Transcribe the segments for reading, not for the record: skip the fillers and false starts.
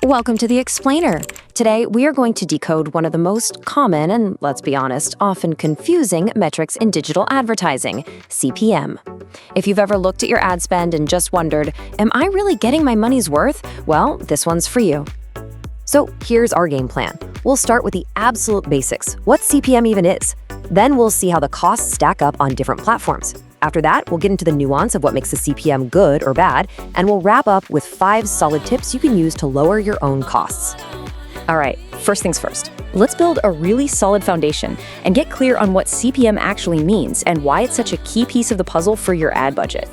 Welcome to the Explainer. Today, we are going to decode one of the most common and, let's be honest, often confusing metrics in digital advertising, CPM. If you've ever looked at your ad spend and just wondered, am I really getting my money's worth? Well, this one's for you. So here's our game plan. We'll start with the absolute basics, what CPM even is. Then we'll see how the costs stack up on different platforms. After that, we'll get into the nuance of what makes a CPM good or bad, and we'll wrap up with 5 solid tips you can use to lower your own costs. All right, first things first. Let's build a really solid foundation and get clear on what CPM actually means and why it's such a key piece of the puzzle for your ad budget.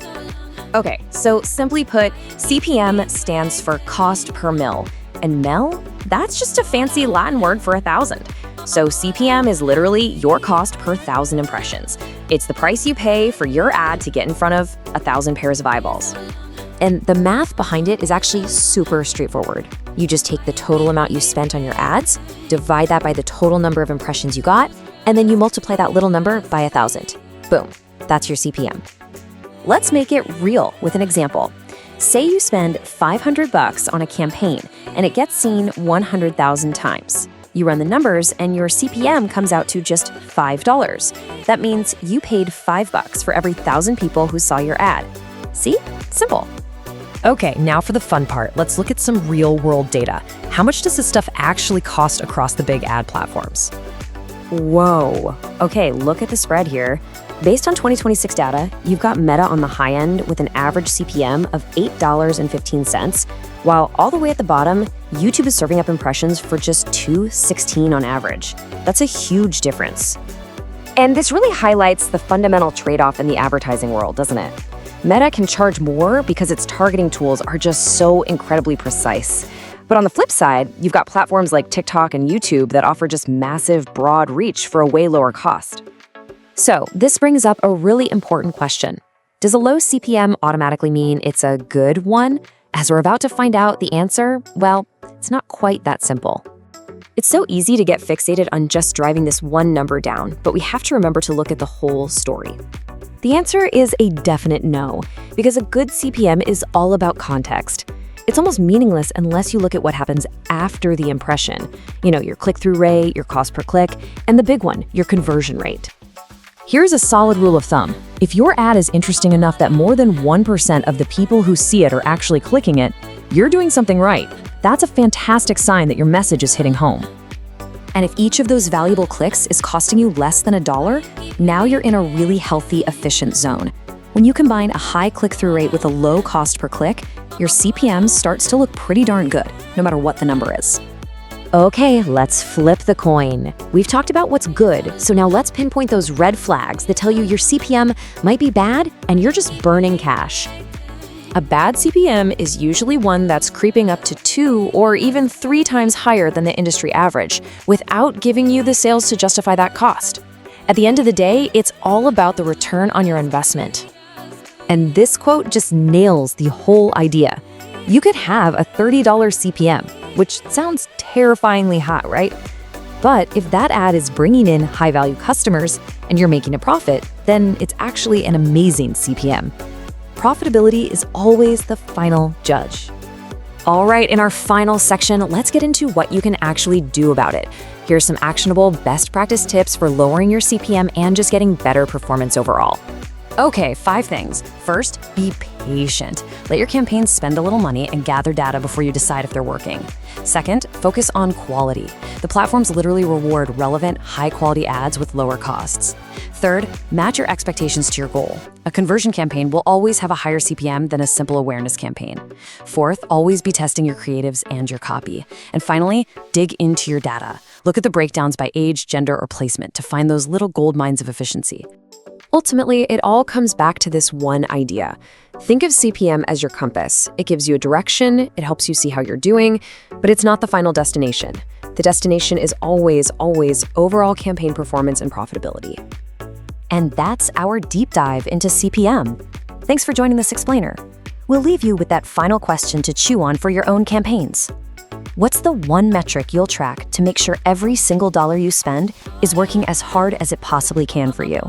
Okay, so simply put, CPM stands for cost per mil. And mil? That's just a fancy Latin word for 1,000. So CPM is literally your cost per 1,000 impressions. It's the price you pay for your ad to get in front of 1,000 pairs of eyeballs. And the math behind it is actually super straightforward. You just take the total amount you spent on your ads, divide that by the total number of impressions you got, and then you multiply that little number by 1,000. Boom, that's your CPM. Let's make it real with an example. Say you spend $500 on a campaign and it gets seen 100,000 times. You run the numbers and your CPM comes out to just $5. That means you paid $5 for every 1,000 people who saw your ad. See? Simple. Okay, now for the fun part. Let's look at some real-world data. How much does this stuff actually cost across the big ad platforms? Whoa. Okay, look at the spread here. Based on 2026 data, you've got Meta on the high end with an average CPM of $8.15, while all the way at the bottom, YouTube is serving up impressions for just $2.16 on average. That's a huge difference. And this really highlights the fundamental trade-off in the advertising world, doesn't it? Meta can charge more because its targeting tools are just so incredibly precise. But on the flip side, you've got platforms like TikTok and YouTube that offer just massive, broad reach for a way lower cost. So this brings up a really important question. Does a low CPM automatically mean it's a good one? As we're about to find out the answer, well, it's not quite that simple. It's so easy to get fixated on just driving this one number down, but we have to remember to look at the whole story. The answer is a definite no, because a good CPM is all about context. It's almost meaningless unless you look at what happens after the impression. You know, your click-through rate, your cost per click, and the big one, your conversion rate. Here's a solid rule of thumb. If your ad is interesting enough that more than 1% of the people who see it are actually clicking it, you're doing something right. That's a fantastic sign that your message is hitting home. And if each of those valuable clicks is costing you less than $1, now you're in a really healthy, efficient zone. When you combine a high click-through rate with a low cost per click, your CPM starts to look pretty darn good, no matter what the number is. Okay, let's flip the coin. We've talked about what's good, so now let's pinpoint those red flags that tell you your CPM might be bad and you're just burning cash. A bad CPM is usually one that's creeping up to 2 or even 3 times higher than the industry average, without giving you the sales to justify that cost. At the end of the day, it's all about the return on your investment. And this quote just nails the whole idea. You could have a $30 CPM, which sounds terrifyingly hot, right? But if that ad is bringing in high-value customers and you're making a profit, then it's actually an amazing CPM. Profitability is always the final judge. All right, in our final section, let's get into what you can actually do about it. Here's some actionable best practice tips for lowering your CPM and just getting better performance overall. Okay, 5 things. First, be patient. Let your campaigns spend a little money and gather data before you decide if they're working. Second, focus on quality. The platforms literally reward relevant, high-quality ads with lower costs. Third, match your expectations to your goal. A conversion campaign will always have a higher CPM than a simple awareness campaign. Fourth, always be testing your creatives and your copy. And finally, dig into your data. Look at the breakdowns by age, gender, or placement to find those little gold mines of efficiency. Ultimately, it all comes back to this one idea. Think of CPM as your compass. It gives you a direction, it helps you see how you're doing, but it's not the final destination. The destination is always, always overall campaign performance and profitability. And that's our deep dive into CPM. Thanks for joining this explainer. We'll leave you with that final question to chew on for your own campaigns. What's the one metric you'll track to make sure every single dollar you spend is working as hard as it possibly can for you?